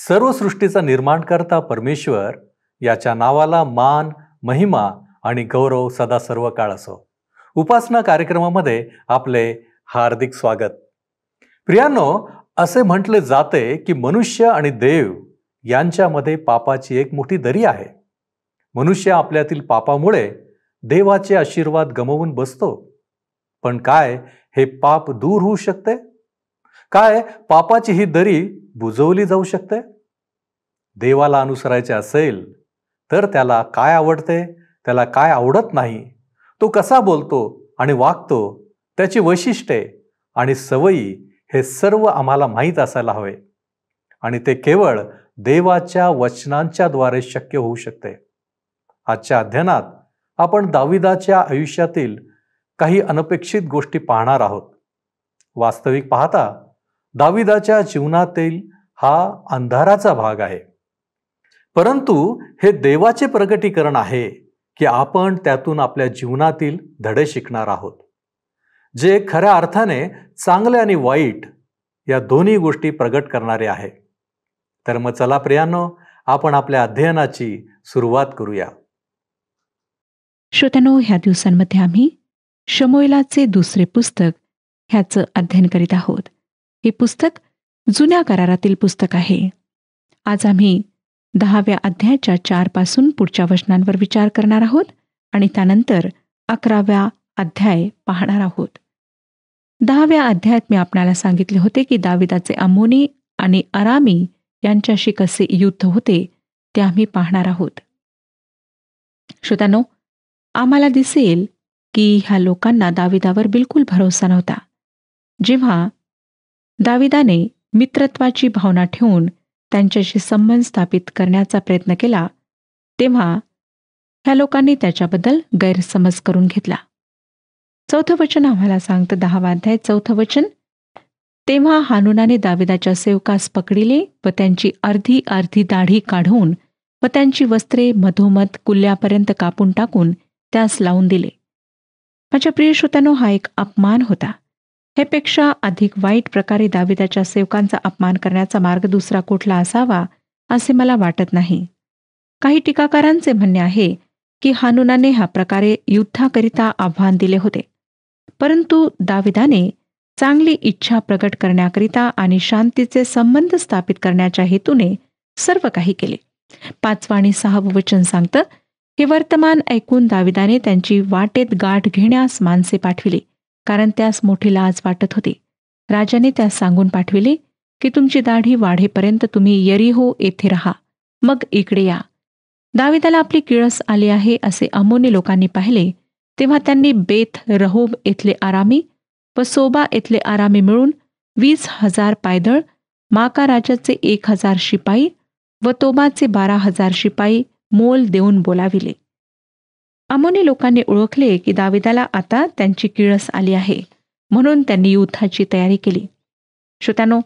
सर्व सृष्टीचा निर्माणकर्ता परमेश्वर याच्या नावाला मान, महिमा आणि गौरव सदा सर्व काळ असो. उपासना कार्यक्रमामध्ये आपले हार्दिक स्वागत. प्रियांनो, असे म्हटले जाते की मनुष्य आणि देव यांच्यामध्ये पापाची एक मोठी दरी आहे. मनुष्य आपल्यातील पापामुळे देवाचे आशीर्वाद गमावून बसतो. पण काय हे पाप दूर होऊ शकते? काय पापाची ही दरी बुजवली जाऊ शकते? देवाला अनुसरायचे असेल तर त्याला काय आवडते, त्याला काय आवडत नाही, तो कसा बोलतो आणि वागतो, त्याची वैशिष्ट्ये आणि सवयी हे सर्व आम्हाला माहीत असायला हवे. आणि ते केवळ देवाच्या वचनांच्या द्वारे शक्य होऊ शकते. आजच्या अध्ययनात आपण दाविदाच्या आयुष्यातील काही अनपेक्षित गोष्टी पाहणार आहोत. वास्तविक पाहता दाविदाच्या जीवनातील हा अंधाराचा भाग आहे, परंतु हे देवाचे प्रगटीकरण आहे की आपण त्यातून आपल्या जीवनातील धडे शिकणार आहोत, जे खऱ्या अर्थाने चांगले आणि वाईट या दोन्ही गोष्टी प्रगट करणारे आहे. तर मग चला प्रियांनो, आपण आपल्या अध्ययनाची सुरुवात करूया. श्रोत्यांनो, ह्या दिवसांमध्ये आम्ही शमूएलाचे दुसरे पुस्तक ह्याचं अध्ययन करीत आहोत. हे पुस्तक जुन्या करारातील पुस्तक आहे. आज आम्ही 10व्या अध्यायाच्या 4 पासून पुढच्या वचनांवर विचार करणार आहोत आणि त्यानंतर 11व्या अध्याय पाहणार आहोत. 10व्या अध्यायात मी आपणाला सांगितले होते की दाविदाचे अम्मोनी आणि अरामी यांच्याशी कसे युद्ध होते ते आम्ही पाहणार आहोत. श्रोत्यांनो, आम्हाला दिसेल की ह्या लोकांना दाविदावर बिलकुल भरोसा नव्हता. जेव्हा दाविदाने मित्रत्वाची भावना ठेवून त्यांच्याशी संबंध स्थापित करण्याचा प्रयत्न केला, तेव्हा ह्या लोकांनी त्याच्याबद्दल गैरसमज करून घेतला. 4थं वचन आम्हाला सांगतं, 10वा अध्याय 4थं वचन. तेव्हा हानुनाने दाविदाच्या सेवकास पकडिले व त्यांची अर्धी अर्धी दाढी काढून व त्यांची वस्त्रे मधोमध कुल्ल्यापर्यंत कापून टाकून त्यास लावून दिले. माझ्या प्रिय श्रोत्यांनो, हा एक अपमान होता. ह्यापेक्षा अधिक वाईट प्रकारे दाविदाच्या सेवकांचा अपमान करण्याचा मार्ग दुसरा कुठला असावा असे मला वाटत नाही. काही टीकाकारांचे म्हणणे आहे की हानुनाने ह्या प्रकारे युद्धाकरिता आव्हान दिले होते, परंतु दाविदाने चांगली इच्छा प्रकट करण्याकरिता आणि शांतीचे संबंध स्थापित करण्याच्या हेतूने सर्व काही केले. 5वं आणि 6वं वचन सांगतं, हे वर्तमान ऐकून दाविदाने त्यांची वाटेत गाठ घेण्यास माणसे पाठविली, कारण त्यास मोठी लाज वाटत होती. राजाने त्यास सांगून पाठविले की तुमची दाढी वाढेपर्यंत तुम्ही यरीहो येथे राहा, मग इकडे या. दाविदाला आपली किळस आली आहे असे अम्मोनी लोकांनी पाहिले, तेव्हा त्यांनी बेथ रहोब येथले आरामी व सोबा येथले आरामी मिळून 20,000 पायदळ, माका राजाचे 1,000 शिपाई व तोबाचे 12,000 शिपाई मोल देऊन बोलाविले. अम्मोनी लोकांनी ओळखले की दाविदाला आता त्यांची किळस आली आहे, म्हणून त्यांनी युद्धाची तयारी केली. श्रोत्यांनो,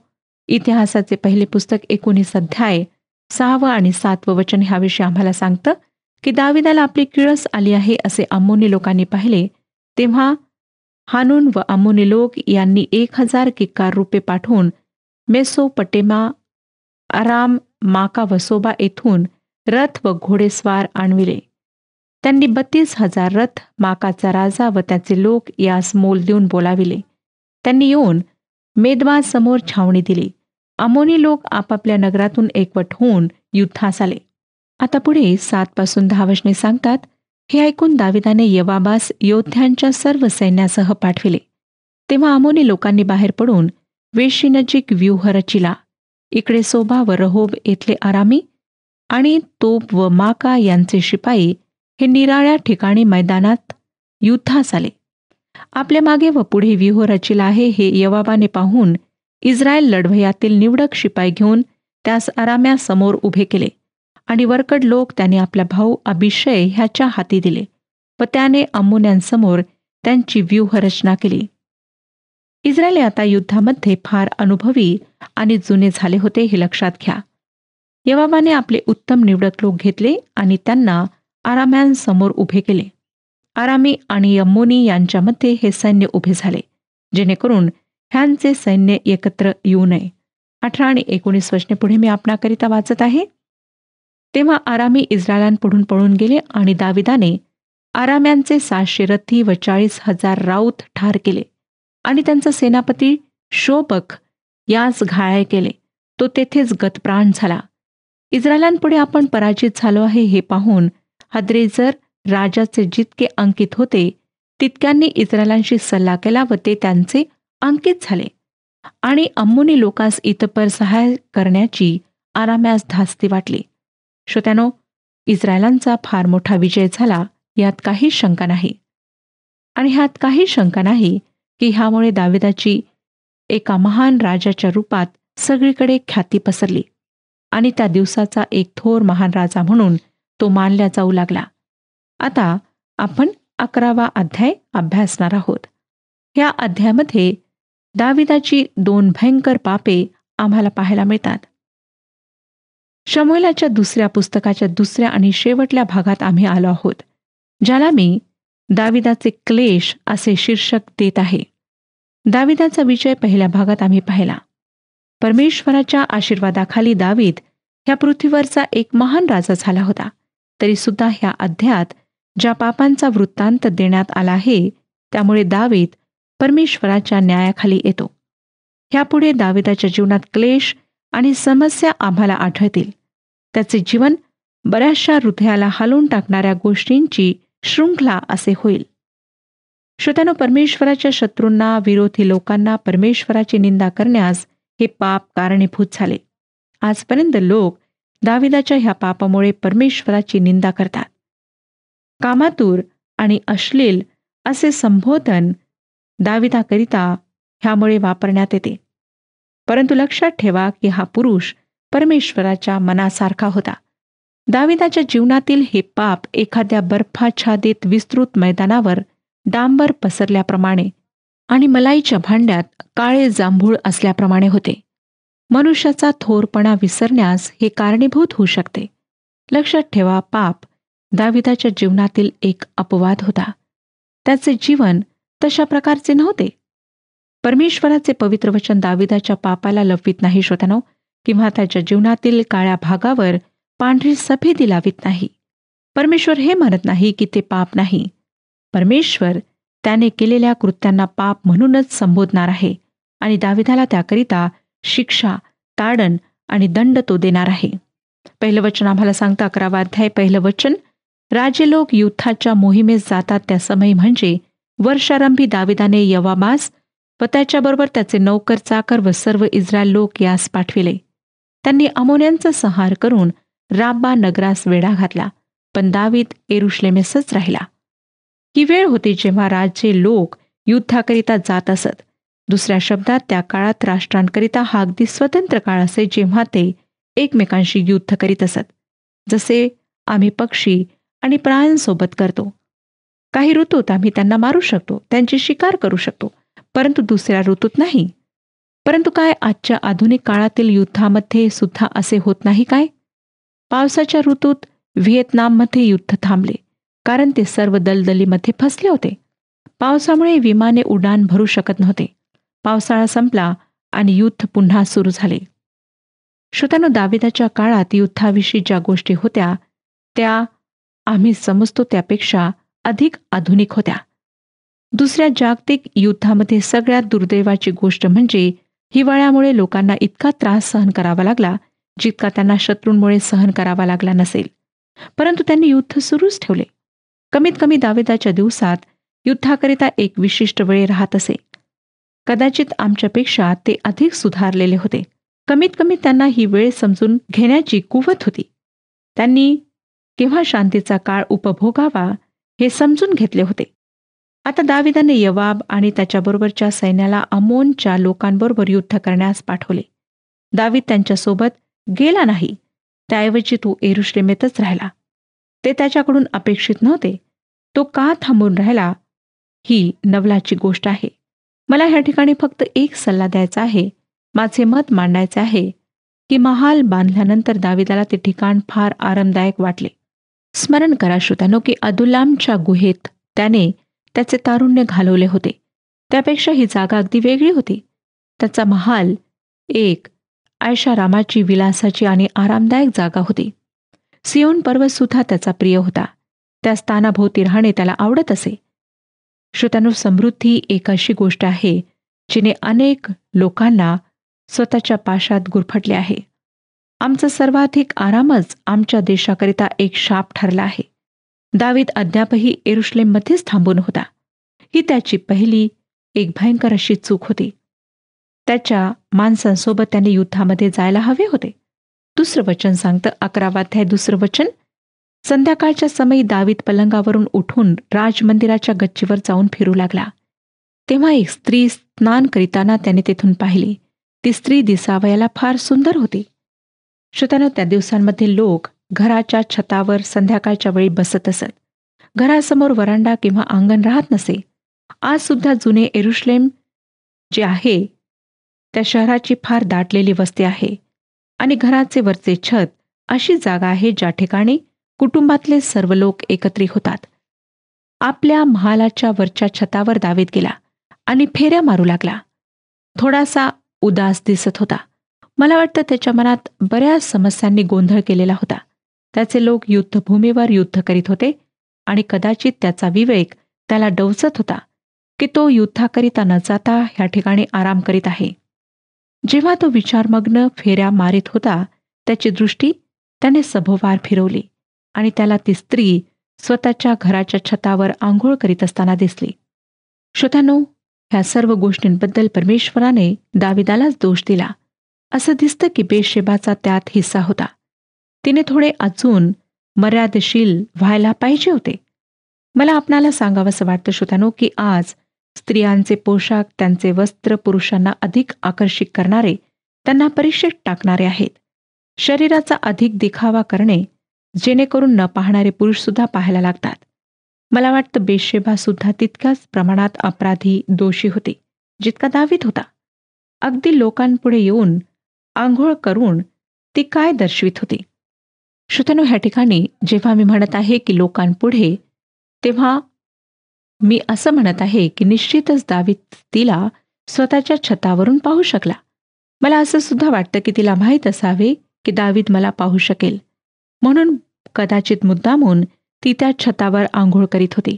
इतिहासाचे पहिले पुस्तक 19 अध्याय 6वं आणि 7वं वचन ह्याविषयी आम्हाला सांगतं की दाविदाला आपली किळस आली आहे असे अम्मोनी लोकांनी पाहिले, तेव्हा हानून व अम्मोनी लोक यांनी 1,000 किक्कार रुपये पाठवून मेसोपटेमा, आराम, माका व सोबा येथून रथ व घोडेस्वार आणविले. त्यांनी 32,000 रथ, माकाचा राजा व त्याचे लोक यास मोल देऊन बोलाविले. त्यांनी येऊन मेदबा समोर छावणी दिली. अम्मोनी लोक आपापल्या नगरातून एकवट होऊन युद्धास आले. आता पुढे 7 पासून 10 वचने सांगतात, हे ऐकून दाविदाने योवाबास योद्ध्यांच्या सर्व सैन्यासह पाठविले. तेव्हा अम्मोनी लोकांनी बाहेर पडून वेशीनजीक व्यूह रचिला. इकडे सोबा व रहोब येथले आरामी आणि तोब व माका यांचे शिपाई हे निराळ्या ठिकाणी मैदानात युद्धास आले. आपल्या मागे व पुढे व्यूह रचिला आहे हे योवाबाने पाहून इस्रायल लढवयातील निवडक शिपाई घेऊन त्यास आराम्यासमोर उभे केले आणि वरकड लोक त्याने आपला भाऊ अभिषय ह्याच्या हाती दिले व त्याने अम्मोन्यांसमोर त्यांची व्यूहरचना केली. इस्रायल आता युद्धामध्ये फार अनुभवी आणि जुने झाले होते हे लक्षात घ्या. योवाबाने आपले उत्तम निवडक लोक घेतले आणि त्यांना आराम्यांसमोर उभे केले. आरामी आणि अम्मोनी यांच्यामध्ये हे सैन्य उभे झाले, जेणेकरून ह्यांचे सैन्य एकत्र येऊ नये. 18 आणि 19 वचने पुढे मी आपणाकरिता वाचत आहे. तेव्हा आरामी इस्रायलांपुढून पळून गेले आणि दाविदाने आराम्यांचे 700 रथी व 40,000 राऊत ठार केले आणि त्यांचा सेनापती शोबक यास घायाळ केले. तो तेथेच गतप्राण झाला. इस्रायलांपुढे आपण पराजित झालो आहे हे पाहून हदरेजर राजाचे जितके अंकित होते तितक्यांनी इस्रायलांशी सल्ला केला व ते त्यांचे अंकित झाले आणि अम्मोनी लोकांस इतपर सहाय्य करण्याची आराम्यास धास्ती वाटली. श्रोत्यानो, इस्रायलांचा फार मोठा विजय झाला यात काही शंका नाही. आणि ह्यात काही शंका नाही की ह्यामुळे दाविदाची एका महान राजाच्या रूपात सगळीकडे ख्याती पसरली आणि त्या दिवसाचा एक थोर महान राजा म्हणून तो मानला जाऊ लागला. आता आपण 11वा अध्याय अभ्यासणार आहोत. ह्या अध्यायामध्ये दाविदाची 2 भयंकर पापे आम्हाला पाहायला मिळतात. शमूएलाच्या दुसऱ्या पुस्तकाच्या दुसऱ्या आणि शेवटल्या भागात आम्ही आलो आहोत, ज्याला मी दाविदाचे क्लेश असे शीर्षक देत आहे. दाविदाचा विजय पहिल्या भागात आम्ही पाहिला. परमेश्वराच्या आशीर्वादाखाली दावीद ह्या पृथ्वीवरचा एक महान राजा झाला होता. तरी सुद्धा ह्या अध्यायात ज्या पापांचा वृत्तांत देण्यात आला आहे त्यामुळे दावीद परमेश्वराच्या न्यायाखाली येतो. ह्यापुढे दाविदाच्या जीवनात क्लेश आणि समस्या आम्हाला आढळतील. त्याचे जीवन बऱ्याचशा हृदयाला हलवून टाकणाऱ्या गोष्टींची शृंखला असे होईल. श्रोत्यानो, परमेश्वराच्या शत्रूंना, विरोधी लोकांना परमेश्वराची निंदा करण्यास हे पाप कारणीभूत झाले. आजपर्यंत लोक दाविदाच्या ह्या पापामुळे परमेश्वराची निंदा करतात. कामातूर आणि अश्लील असे संबोधन दाविदाकरिता ह्यामुळे वापरण्यात येते. परंतु लक्षात ठेवा की हा पुरुष परमेश्वराच्या मनासारखा होता. दाविदाच्या जीवनातील हे पाप एखाद्या बर्फाच्छादित विस्तृत मैदानावर डांबर पसरल्याप्रमाणे आणि मलाईच्या भांड्यात काळे जांभूळ असल्याप्रमाणे होते. मनुष्याचा थोरपणा विसरण्यास हे कारणीभूत होऊ शकते. लक्षात ठेवा, पाप दाविदाच्या जीवनातील एक अपवाद होता. त्याचे जीवन तशा प्रकारचे नव्हते. परमेश्वराचे पवित्र वचन दाविदाच्या पापाला लपवित नाही श्रोत्यानो, किंवा त्याच्या जीवनातील काळ्या भागावर पांढरी सफेदी लावित नाही. परमेश्वर हे म्हणत नाही की ते पाप नाही. परमेश्वर त्याने केलेल्या कृत्यांना पाप म्हणूनच संबोधणार आहे आणि दाविदाला त्याकरिता शिक्षा, ताडण आणि दंड तो देणार आहे. पहिलं वचन आम्हाला सांगतं, 11वा अध्याय पहिलं वचन, राजे लोक युद्धाच्या मोहिमेस जातात त्या समय म्हणजे वर्षारंभी दाविदाने यवामास व त्याच्याबरोबर त्याचे नौकर चाकर व सर्व इस्रायल लोक यास पाठविले. त्यांनी अमोन्यांचा संहार करून राब्बा नगरास वेढा घातला, पण दावीद येरुशलेमेसच राहिला. ही वेळ होती जेव्हा राजे लोक युद्धाकरिता जात असत. दुसऱ्या शब्दात त्या काळात राष्ट्रांकरिता हा अगदी स्वतंत्र काळ असे जेव्हा ते एकमेकांशी युद्ध करीत असत, जसे आम्ही पक्षी आणि प्राण्यांसोबत करतो. काही ऋतूत आम्ही त्यांना मारू शकतो, त्यांची शिकार करू शकतो, परंतु दुसऱ्या ऋतूत नाही. परंतु काय आजच्या आधुनिक काळातील युद्धामध्ये सुद्धा असे होत नाही काय? पावसाच्या ऋतूत व्हिएतनाममध्ये युद्ध थांबले कारण ते सर्व दलदलीमध्ये फसले होते. पावसामुळे विमाने उड्डाण भरू शकत नव्हते. पावसाळा संपला आणि युद्ध पुन्हा सुरू झाले. श्रोत्यानो, दाविदाच्या काळात युद्धाविषयी ज्या गोष्टी होत्या त्या आम्ही समजतो त्यापेक्षा अधिक आधुनिक होत्या. दुसऱ्या जागतिक युद्धामध्ये सगळ्यात दुर्दैवाची गोष्ट म्हणजे हिवाळ्यामुळे लोकांना इतका त्रास सहन करावा लागला जितका त्यांना शत्रूंमुळे सहन करावा लागला नसेल. परंतु त्यांनी युद्ध सुरूच ठेवले. कमीत कमी दाविदाच्या दिवसात युद्धाकरिता एक विशिष्ट वेळ राहत असे. कदाचित आमच्यापेक्षा ते अधिक सुधारलेले होते. कमीत कमी त्यांना ही वेळ समजून घेण्याची कुवत होती. त्यांनी केव्हा शांतीचा काळ उपभोगावा हे समजून घेतले होते. आता दाविदाने यवाब आणि त्याच्याबरोबरच्या सैन्याला अमोनच्या लोकांबरोबर युद्ध करण्यास पाठवले. दावीद त्यांच्यासोबत गेला नाही, त्याऐवजी तो येरुशलेमेतच राहिला. ते त्याच्याकडून अपेक्षित नव्हते. तो का थांबून राहिला ही नवलाची गोष्ट आहे. मला ह्या ठिकाणी फक्त एक सल्ला द्यायचा आहे. माझे मत मांडायचे आहे की महाल बांधल्यानंतर दाविदाला ते ठिकाण फार आरामदायक वाटले. स्मरण करा श्रोत्यानो की अदुल्लामच्या गुहेत त्याने त्याचे तारुण्य घालवले होते. त्यापेक्षा ही जागा अगदी वेगळी होती. त्याचा महाल एक आयशा रामाची विलासाची आणि आरामदायक जागा होती. सियोन पर्वत सुद्धा त्याचा प्रिय होता. त्या स्थानाभोवती राहणे त्याला आवडत असे. श्रोत्यांनो, समृद्धी एक अशी गोष्ट आहे जिने अनेक लोकांना स्वतःच्या पाशात गुरफटले आहे. आमचा सर्वाधिक आरामच आमच्या देशाकरिता एक शाप ठरला आहे. दावीद अद्यापही येरुशलेममध्येच थांबून होता. ही त्याची पहिली एक भयंकर अशी चूक होती. त्याच्या माणसांसोबत त्याने युद्धामध्ये जायला हवे होते. 2 वचन सांगतं, 11 अध्याय 2 वचन. संध्याकाळच्या समयी दावीद पलंगावरून उठून राजमंदिराच्या गच्चीवर जाऊन फिरू लागला. तेव्हा एक स्त्री स्नान करीताना त्याने तेथून पाहिली. ती स्त्री दिसावयाला फार सुंदर होती. श्रोत्यांनो, त्या दिवसांमध्ये लोक घराच्या छतावर संध्याकाळच्या वेळी बसत असत. घरासमोर वरांडा किंवा अंगण राहत नसे. आज सुद्धा जुने येरुशलेम जे आहे त्या शहराची फार दाटलेली वस्ती आहे आणि घराचे वरचे छत अशी जागा आहे ज्या ठिकाणी कुटुंबातले सर्व लोक एकत्रित होतात. आपल्या महालाच्या वरच्या छतावर दावीद गेला आणि फेऱ्या मारू लागला. थोडासा उदास दिसत होता. मला वाटतं त्याच्या मनात बऱ्याच समस्यांनी गोंधळ केलेला होता. त्याचे लोक युद्धभूमीवर युद्ध करीत होते आणि कदाचित त्याचा विवेक त्याला डवचत होता की तो युद्धाकरिता न जाता ह्या ठिकाणी आराम करीत आहे. जेव्हा तो विचारमग्न फेऱ्या मारित होता, त्याची दृष्टी त्याने सभोवार फिरवली आणि त्याला ती स्त्री स्वतःच्या घराच्या छतावर आंघोळ करीत असताना दिसली. श्रोत्यांनो, ह्या सर्व गोष्टींबद्दल परमेश्वराने दाविदालाच दोष दिला. असं दिसतं की बेशेबाचा त्यात हिस्सा होता. तिने थोडे अजून मर्यादशील व्हायला पाहिजे होते. मला आपणाला सांगावंसं वाटतं श्रोत्यांनो की आज स्त्रियांचे पोशाख, त्यांचे वस्त्र पुरुषांना अधिक आकर्षित करणारे, त्यांना परीक्षेत टाकणारे आहेत. शरीराचा अधिक दिखावा करणे जेणेकरून न पाहणारे पुरुष सुद्धा पाहायला लागतात. मला वाटतं बेशेबा सुद्धा तितक्याच प्रमाणात अपराधी, दोषी होती जितका दावीद होता. अगदी लोकांपुढे येऊन आंघोळ करून ती काय दर्शवित होती. श्रोत्यांनो, ह्या ठिकाणी जेव्हा मी म्हणत आहे की लोकांपुढे, तेव्हा मी असं म्हणत आहे की निश्चितच दावीद तिला स्वतःच्या छतावरून पाहू शकला. मला असं सुद्धा वाटतं की तिला माहीत असावे की दावीद मला पाहू शकेल, म्हणून कदाचित मुद्दामून ती त्या छतावर आंघोळ करीत होती.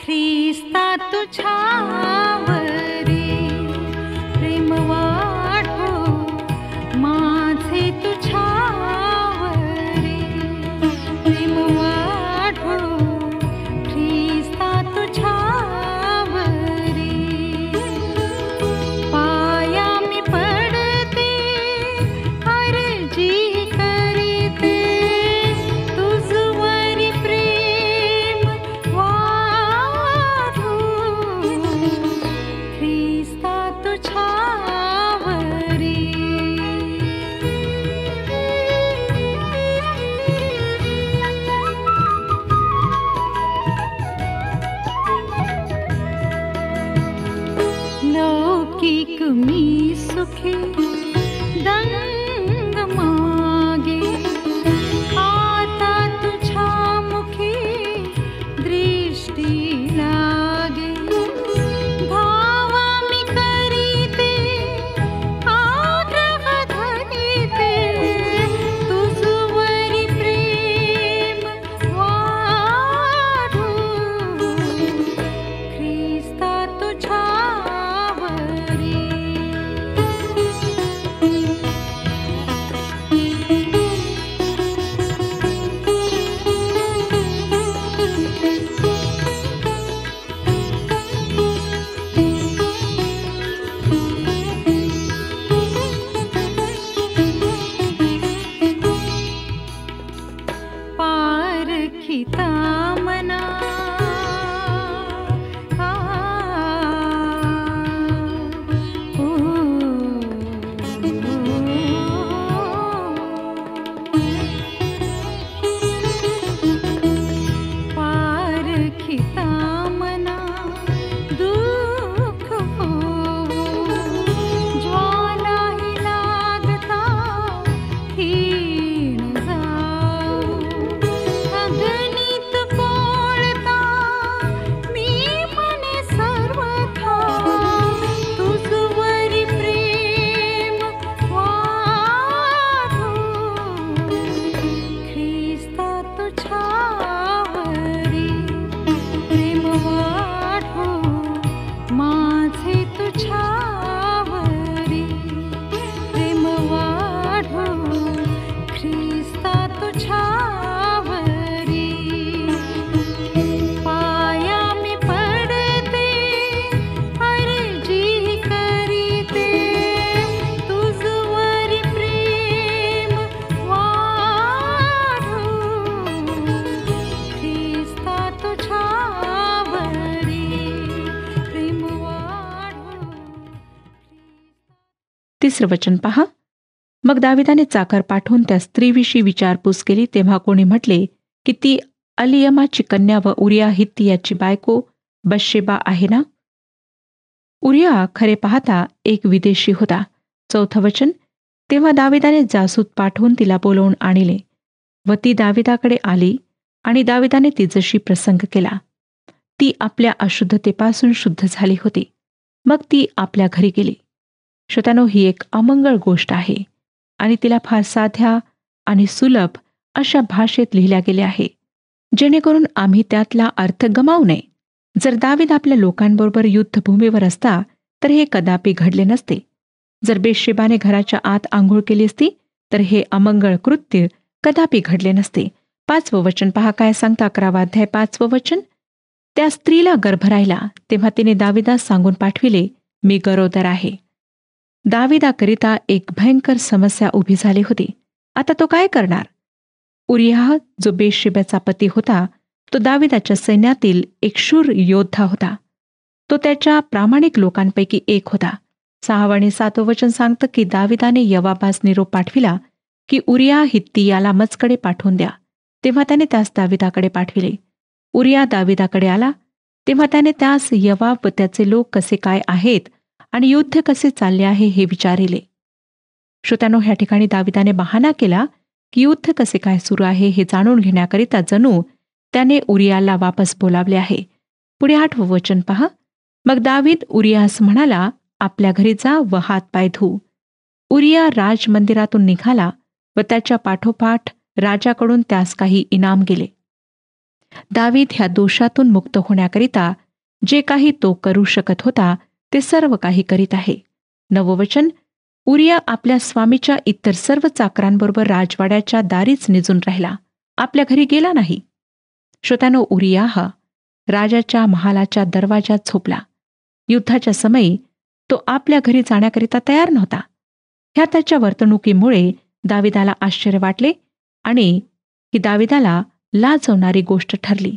ख्रिस्ता तुझ्यावरी प्रेम वाढो, माझे तुझ्यावरी प्रेम वाढो. ख्रिस्ता तुझ्यावरी पाया मी पडते, अर्जी करीते, तुझवरी प्रेम वाढो. ख्रिस्ता तुझ्यावरी. लौकिक मी सुखी दंग मागे, आता तुझ्या मुखी दृष्टी लागे. भावा मी करीते, आग्रह धरीते, तुझवरी प्रेम वाढो. ख्रिस्ता तुझ्यावरी. पारखिता मना ओ, पारखिता मना दुःख हो, ज्वाला 23 वचन पहा. मग दाविदाने चाकर पाठवून त्या स्त्रीविषयी विचारपूस केली. तेव्हा कोणी म्हटले की ती अलियमाची कन्या व उरिया हित्ती याची बायको बशेबा आहे ना. उरिया खरे पाहता एक विदेशी होता. 4 वचन. तेव्हा दाविदाने जासूत पाठवून तिला बोलवून आणले व ती दाविदाकडे आली आणि दाविदाने तिच्याशी प्रसंग केला. ती आपल्या अशुद्धतेपासून शुद्ध झाली होती. मग ती आपल्या घरी गेली. श्रोत्यानो, ही एक अमंगळ गोष्ट आहे आणि तिला फार साध्या आणि सुलभ अशा भाषेत लिहिल्या गेले आहे, जेणेकरून आम्ही त्यातला अर्थ गमावू नये. जर दावीद आपल्या लोकांबरोबर युद्धभूमीवर असता तर हे कदापि घडले नसते. जर बेशेबाने घराच्या आत आंघोळ केली असती तर हे अमंगळ कृत्य कदापि घडले नसते. 5वं वचन पहा काय सांगतं. 11वा अध्याय 5वं वचन. त्या स्त्रीला गर्भ राहिला तेव्हा तिने दाविदास सांगून पाठविले, मी गरोदर आहे. दाविदाकरिता एक भयंकर समस्या उभी झाली होती. आता तो काय करणार? उरिया जो बेशेबाचा पती होता तो दाविदाच्या सैन्यातील एक शूर योद्धा होता. तो त्याच्या प्रामाणिक लोकांपैकी एक होता. 6 आणि 7 वचन सांगतं की दाविदाने यवाबास निरोप पाठविला की उरिया हित्ती याला मजकडे पाठवून द्या. तेव्हा त्याने त्यास दाविदाकडे पाठविले. उरिया दाविदाकडे आला तेव्हा त्याने त्यास यवाब व त्याचे लोक कसे काय आहेत आणि युद्ध कसे चालले आहे हे विचारिले. श्रोत्यानो, ह्या ठिकाणी दाविदाने बहाणा केला की युद्ध कसे काय सुरू आहे हे जाणून घेण्याकरिता जणू त्याने उरियाला वापस बोलावले आहे. पुढे 8वं वचन पहा. मग दावीद उरियास म्हणाला, आपल्या घरी जा व हात पाय धू. उरिया राजमंदिरातून निघाला व त्याच्या पाठोपाठ राजाकडून त्यास काही इनाम गेले. दावीद ह्या दोषातून मुक्त होण्याकरिता जे काही तो करू शकत होता ते सर्व काही करीत आहे. 9वं वचन. उरिया आपल्या स्वामीच्या इतर सर्व चाकरांबरोबर राजवाड्याच्या दारीच निजून राहिला, आपल्या घरी गेला नाही. श्रोत्यानो, उरिया हा राजाच्या महालाच्या दरवाजात झोपला. युद्धाच्या समयी तो आपल्या घरी जाण्याकरिता तयार नव्हता. ह्या त्याच्या वर्तणुकीमुळे दाविदाला आश्चर्य वाटले आणि ही दाविदाला लाजवणारी गोष्ट ठरली,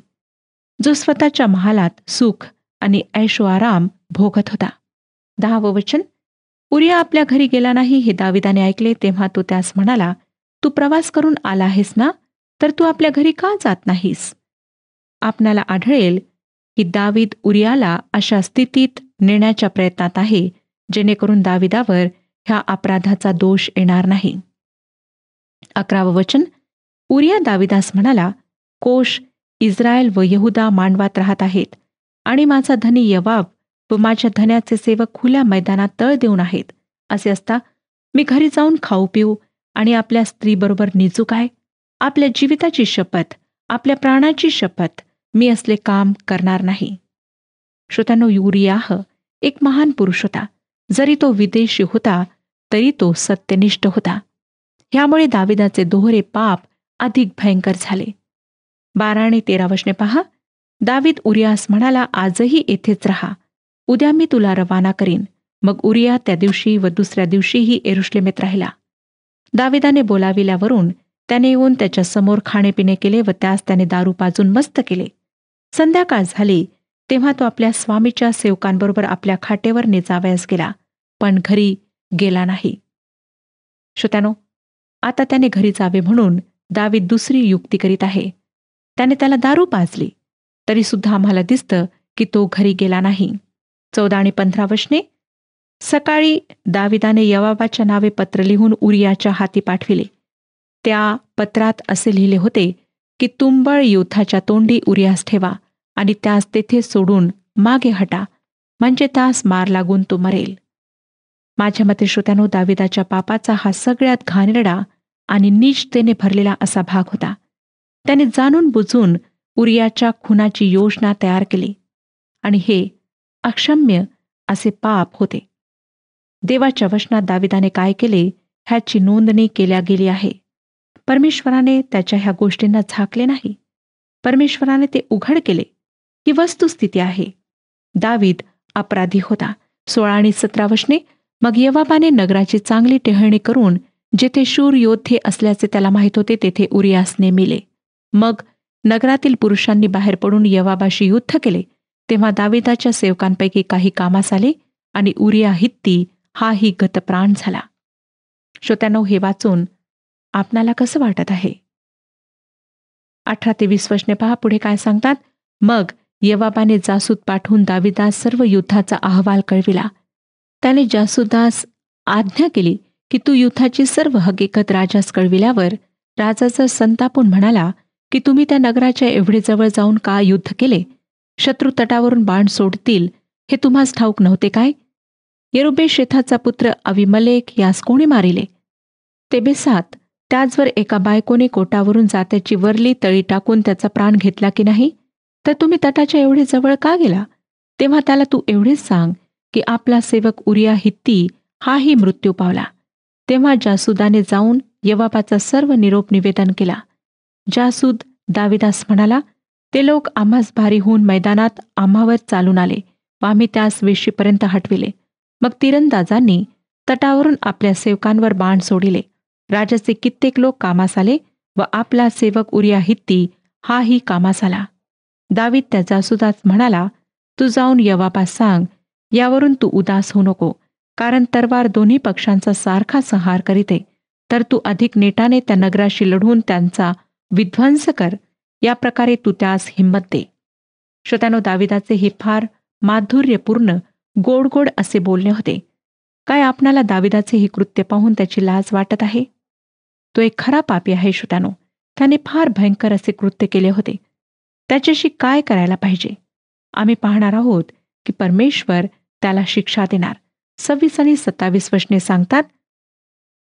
जो स्वतःच्या महालात सुख आणि ऐशोआराम भोगत होता. 10वं वचन. उरिया आपल्या घरी गेला नाही हे दाविदाने ऐकले तेव्हा तो त्यास म्हणाला, तू प्रवास करून आला आहेस ना, तर तू आपल्या घरी का जात नाहीस? आपणाला आढळेल की दावीद उरियाला अशा स्थितीत नेण्याच्या प्रयत्नात आहे जेणेकरून दाविदावर ह्या अपराधाचा दोष येणार नाही. 11वं वचन. उरिया दाविदास म्हणाला, कोश इस्रायल व यहुदा मांडवात राहत आहेत आणि माझा धनी यवाब व माझ्या धन्याचे सेवक खुल्या मैदानात तळ देऊन आहेत. असे असता मी घरी जाऊन खाऊ पिऊ आणि आपल्या स्त्रीबरोबर निजू काय? आपल्या जीविताची शपथ, आपल्या प्राणाची शपथ, मी असले काम करणार नाही. श्रोत्यानो, उरियाह एक महान पुरुष होता. जरी तो विदेशी होता तरी तो सत्यनिष्ठ होता. ह्यामुळे दाविदाचे दोहरे पाप अधिक भयंकर झाले. 12 आणि 13 वचने पहा. दावीद उरियास म्हणाला, आजही येथेच राहा, उद्या मी तुला रवाना करीन. मग उरिया त्या दिवशी व दुसऱ्या दिवशीही यरुशलेमेत राहिला. दाविदाने बोलाविल्यावरून त्याने येऊन त्याच्या समोर खाणेपिणे केले व त्यास त्याने दारू पाजून मस्त केले. संध्याकाळ झाली तेव्हा तो आपल्या स्वामीच्या सेवकांबरोबर आपल्या खाटेवर निजावयास गेला, पण घरी गेला नाही. श्रोत्यानो, आता त्याने घरी जावे म्हणून दावीद दुसरी युक्ती करीत आहे. त्याने त्याला दारू पाजली तरी सुद्धा आम्हाला दिसतं की तो घरी गेला नाही. 14 आणि 15 वचने. सकाळी दाविदाने यवाबाच्या नावे पत्र लिहून उरियाच्या हाती पाठविले. त्या पत्रात असे लिहिले होते की तुंबळ युद्धाच्या तोंडी उरियास ठेवा आणि त्यास तेथे सोडून मागे हटा, म्हणजे त्यास मार लागून तो मरेल. माझ्या मते श्रोत्यानो, दाविदाच्या पापाचा हा सगळ्यात घाणेरडा आणि नीचतेने भरलेला असा भाग होता. त्याने जाणून बुजून उरियाच्या खुनाची योजना तयार केली आणि हे अक्षम्य असे पाप होते. देवाच्या वचनात दाविदाने काय केले ह्याची नोंदणी केल्या गेली आहे. परमेश्वराने त्याच्या ह्या गोष्टींना झाकले नाही. परमेश्वराने ते उघड केले. ही वस्तुस्थिती आहे. दावीद अपराधी होता. 16 आणि 17 वचने. मग यवाबाने नगराची चांगली टेहळणी करून जेथे शूर योद्धे असल्याचे त्याला माहीत होते तेथे उरियास नेमिले. मग नगरातील पुरुषांनी बाहेर पडून यवाबाशी युद्ध केले. तेव्हा दाविदाच्या सेवकांपैकी काही कामास आले आणि उरिया हित्ती हाही गतप्राण झाला. श्रोत्यांनो, हे वाचून आपणाला कसं वाटत आहे? 18 ते 20 वचने पहा, पुढे काय सांगतात. मग योवाबाने जासूद पाठवून दाविदास सर्व युद्धाचा अहवाल कळविला. त्याने जासूदास आज्ञा केली की तू युद्धाची सर्व हकीकत राजास कळविल्यावर राजाचा संतापून म्हणाला की तुम्ही त्या नगराच्या एवढे जवळ जाऊन का युद्ध केले? शत्रू तटावरून बाण सोडतील हे तुम्हास ठाऊक नव्हते काय? यरुब्बेशेथाचा पुत्र अविमलेक यास कोणी मारिले? तेबेसात त्याचवर एका बायकोने कोटावरून जात्याची वरली तळी टाकून त्याचा प्राण घेतला की नाही? तर तुम्ही तटाच्या एवढे जवळ का गेला? तेव्हा त्याला तू एवढेच सांग की आपला सेवक उरिया हित्ती हाही मृत्यू पावला. तेव्हा जासूदाने जाऊन योवाबाचा सर्व निरोप निवेदन केला. जासूद दाविदास म्हणाला, ते लोक आम्हास भारी होऊन मैदानात आम्हावर चालून आले व आम्ही त्यास वेशीपर्यंत हटविले. मग तिरंदाजांनी तटावरून आपल्या सेवकांवर बाण सोडिले. राजाचे कित्येक लोक कामास आले व आपला सेवक उरिया हित्ती हाही कामास आला. दावीद त्या जासूदास म्हणाला, तू जाऊन योवाबास सांग, यावरून तू उदास होऊ नको, कारण तरवार दोन्ही पक्षांचा सारखा संहार करीते. तर तू अधिक नेटाने त्या नगराशी लढून त्यांचा विध्वंस कर. या प्रकारे तू त्यास हिंमत दे. श्रोत्यानो, दाविदाचे हे फार माधुर्यपूर्ण गोड गोड असे बोलणे होते. काय आपणाला दाविदाचे हे कृत्य पाहून त्याची लाज वाटत आहे? तो एक खरा पापी आहे. श्रोत्यानो, त्याने फार भयंकर असे कृत्य केले होते. त्याच्याशी काय करायला पाहिजे? आम्ही पाहणार आहोत की परमेश्वर त्याला शिक्षा देणार. 26 आणि 27 वचने सांगतात,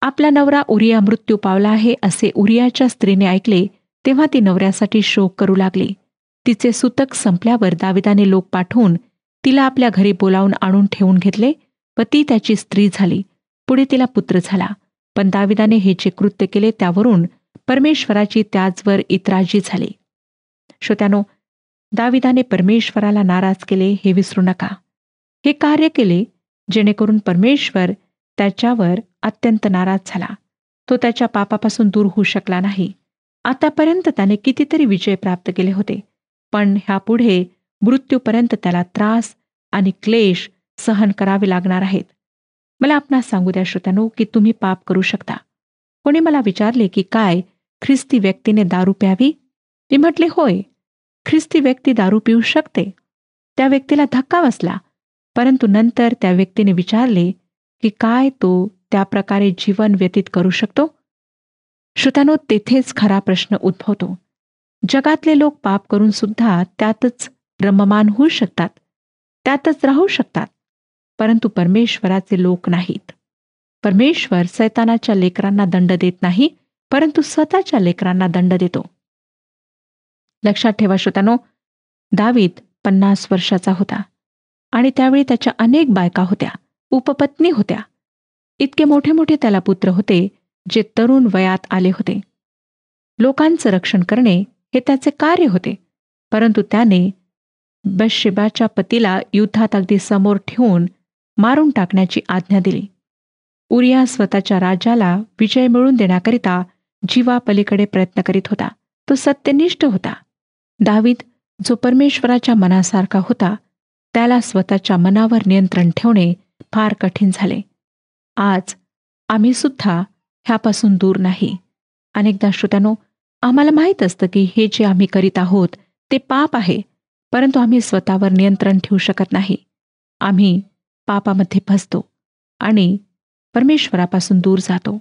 आपला नवरा उरिया मृत्यू पावला आहे असे उरियाच्या स्त्रीने ऐकले तेव्हा ती नवऱ्यासाठी शोक करू लागली. तिचे सूतक संपल्यावर दाविदाने लोक पाठवून तिला आपल्या घरी बोलावून आणून ठेवून घेतले व ती त्याची स्त्री झाली. पुढे तिला पुत्र झाला. पण दाविदाने हे जे कृत्य केले त्यावरून परमेश्वराची त्याचवर इतराजी झाली. श्रोत्यानो, दाविदाने परमेश्वराला नाराज केले हे विसरू नका. हे कार्य केले जेणेकरून परमेश्वर त्याच्यावर अत्यंत नाराज झाला. तो त्याच्या पापापासून दूर होऊ शकला नाही. आतापर्यंत त्याने कितीतरी विजय प्राप्त केले होते, पण ह्यापुढे मृत्यूपर्यंत त्याला त्रास आणि क्लेश सहन करावे लागणार आहेत. मला आपणास सांगू द्या श्रोत्यानो, की तुम्ही पाप करू शकता. कोणी मला विचारले की काय ख्रिस्ती व्यक्तीने दारू प्यावी? मी म्हटले, होय, ख्रिस्ती व्यक्ती दारू पिऊ शकते. त्या व्यक्तीला धक्का बसला, परंतु नंतर त्या व्यक्तीने विचारले की काय तो त्या प्रकारे जीवन व्यतीत करू शकतो? श्रोत्यानो, तेथेच खरा प्रश्न उद्भवतो. जगातले लोक पाप करून सुद्धा त्यातच रममान होऊ शकतात, त्यातच राहू शकतात, परंतु परमेश्वराचे लोक नाहीत. परमेश्वर सैतानाच्या लेकरांना दंड देत नाही, परंतु स्वतःच्या लेकरांना दंड देतो. लक्षात ठेवा श्रोत्यानो, दावीद 50 वर्षाचा होता आणि त्यावेळी त्याच्या अनेक बायका होत्या, उपपत्नी होत्या. इतके मोठे मोठे त्याला पुत्र होते जे तरुण वयात आले होते. लोकांचं रक्षण करणे हे त्याचे कार्य होते, परंतु त्याने बथशेबाच्या पतीला युद्धात अगदी समोर ठेवून मारून टाकण्याची आज्ञा दिली. उरिया स्वतःच्या राजाला विजय मिळवून देण्याकरिता जीवापलीकडे प्रयत्न करीत होता. तो सत्यनिष्ठ होता. दावीद जो परमेश्वराच्या मनासारखा होता, त्याला स्वतःच्या मनावर नियंत्रण ठेवणे फार कठीण झाले. आज आम्ही सुद्धा ह्यापासून दूर नाही. अनेकदा श्रोत्यानो, आम्हाला माहीत असतं की हे जे आम्ही करीत आहोत ते पाप आहे, परंतु आम्ही स्वतःवर नियंत्रण ठेवू शकत नाही. आम्ही पापामध्ये फसतो आणि परमेश्वरापासून दूर जातो.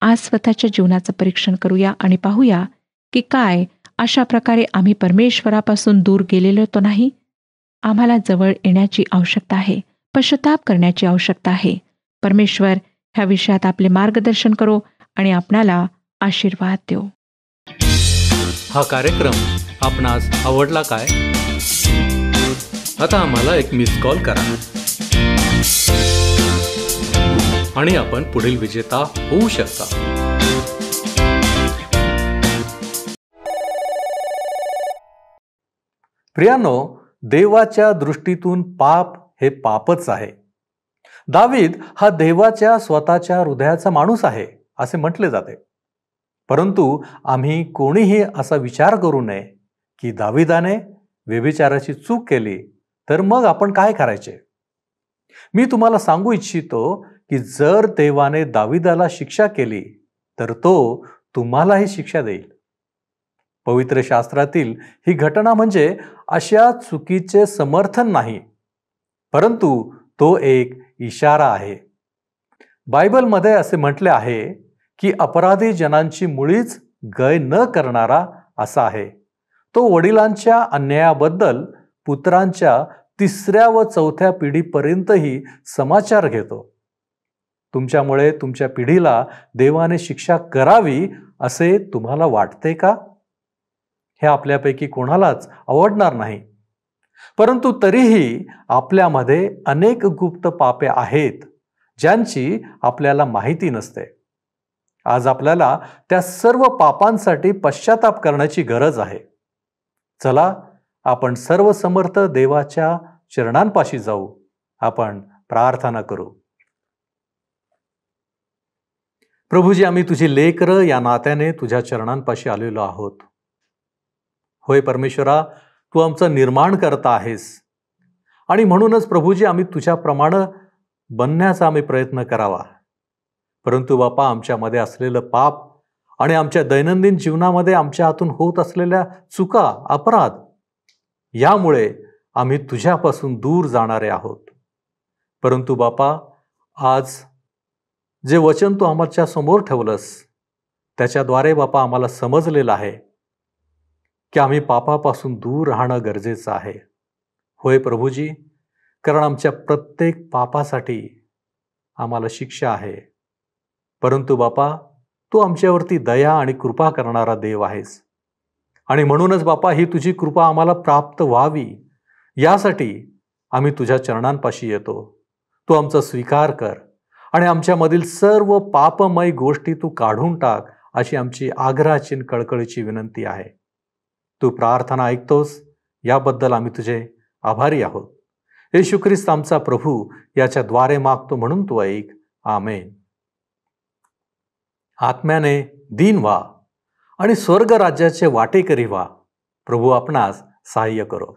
आज स्वतःच्या जीवनाचं परीक्षण करूया आणि पाहूया की काय अशा प्रकारे आम्ही परमेश्वरापासून दूर गेलेलो तो नाही. आम्हाला जवळ येण्याची आवश्यकता आहे, पश्चाताप करण्याची आवश्यकता आहे. परमेश्वर ह्या विषयात आपले मार्गदर्शन करो आणि आपणाला आशीर्वाद देऊ. हा कार्यक्रम आपणास आवडला काय? आता आम्हाला एक मिस कॉल करा आणि आपण पुढील विजेता होऊ शकता. प्रियानो, देवाच्या दृष्टीतून पाप हे पापच आहे. दावीद हा देवाच्या स्वतःच्या हृदयाचा माणूस आहे असे म्हटले जाते. परंतु आम्ही कोणीही असा विचार करू नये की दावीदाने व्यभिचाराची चूक केली तर मग आपण काय करायचे. मी तुम्हाला सांगू इच्छितो की जर देवाने दाविदाला शिक्षा केली तर तो तुम्हालाही शिक्षा देईल. पवित्र शास्त्रातील ही घटना म्हणजे अशा चुकीचे समर्थन नाही, परंतु तो एक इशारा आहे. बायबलमध्ये असे म्हटले आहे की अपराधी जनांची मुळीच गय न करणारा असा आहे. तो वडिलांच्या अन्यायाबद्दल पुत्रांच्या 3ऱ्या व 4थ्या पिढीपर्यंतही समाचार घेतो. तुमच्यामुळे तुमच्या पिढीला देवाने शिक्षा करावी असे तुम्हाला वाटते का? हे आपल्यापैकी कोणालाच आवडणार नाही. परंतु तरीही आपल्यामध्ये अनेक गुप्त पापे आहेत ज्यांची आपल्याला माहिती नसते. आज आपल्याला त्या सर्व पापांसाठी पश्चाताप करण्याची गरज आहे. चला आपण सर्व समर्थ देवाच्या चरणांपाशी जाऊ. आपण प्रार्थना करू. प्रभूजी, आम्ही तुझी लेकरं या नात्याने तुझ्या चरणांपाशी आलेलो आहोत. होय परमेश्वरा, तू आमचा निर्माण करता आहेस आणि म्हणूनच प्रभूजी आम्ही तुझ्याप्रमाणे बनण्याचा आम्ही प्रयत्न करावा. परंतु बापा, आमच्यामध्ये असलेलं पाप आणि आमच्या दैनंदिन जीवनामध्ये आमच्या हातून होत असलेल्या चुका, अपराध यामुळे आम्ही तुझ्यापासून दूर जाणारे आहोत. परंतु बापा, आज जे वचन तू आमच्या समोर ठेवलंस त्याच्याद्वारे बापा आम्हाला समजलेलं आहे की आम्ही पापापासून दूर राहणं गरजेचं आहे. होय प्रभूजी, कारण आमच्या प्रत्येक पापासाठी आम्हाला शिक्षा आहे. परंतु बापा, तू आमच्यावरती दया आणि कृपा करणारा देव आहेस आणि म्हणूनच बापा ही तुझी कृपा आम्हाला प्राप्त व्हावी यासाठी आम्ही तुझ्या चरणांपाशी येतो. तू आमचा स्वीकार कर आणि आमच्यामधील सर्व पापमय गोष्टी तू काढून टाक अशी आमची आग्रहाची कळकळीची विनंती आहे. तू प्रार्थना ऐकतोस याबद्दल आम्ही तुझे आभारी आहोत. येशू ख्रिस्त आमचा प्रभू याच्या द्वारे मागतो म्हणून तू ऐक. आमेन. आत्म्याने दीन व्हा आणि स्वर्ग राज्याचे वाटेकरी व्हा. प्रभू आपणास सहाय्य करो.